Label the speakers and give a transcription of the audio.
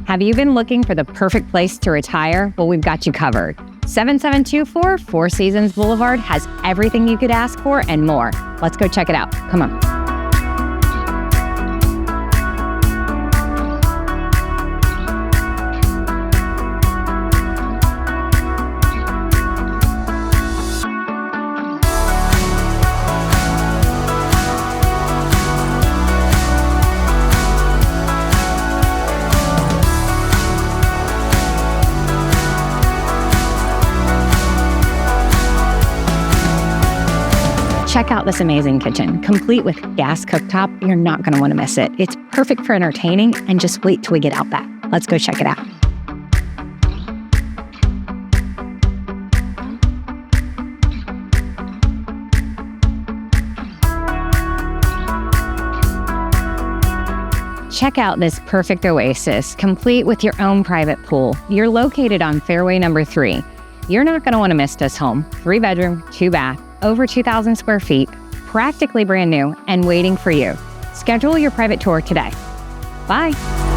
Speaker 1: Have you been looking for the perfect place to retire? Well, we've got you covered. 7724 Four Seasons Boulevard has everything you could ask for and more. Let's go check it out. Come on. Check out this amazing kitchen, complete with gas cooktop. You're not going to want to miss it. It's perfect for entertaining, and just wait till we get out back. Let's go check it out. Check out this perfect oasis, complete with your own private pool. You're located on fairway number 3. You're not going to want to miss this home. 3-bedroom, 2-bath. Over 2,000 square feet, practically brand new, and waiting for you. Schedule your private tour today. Bye.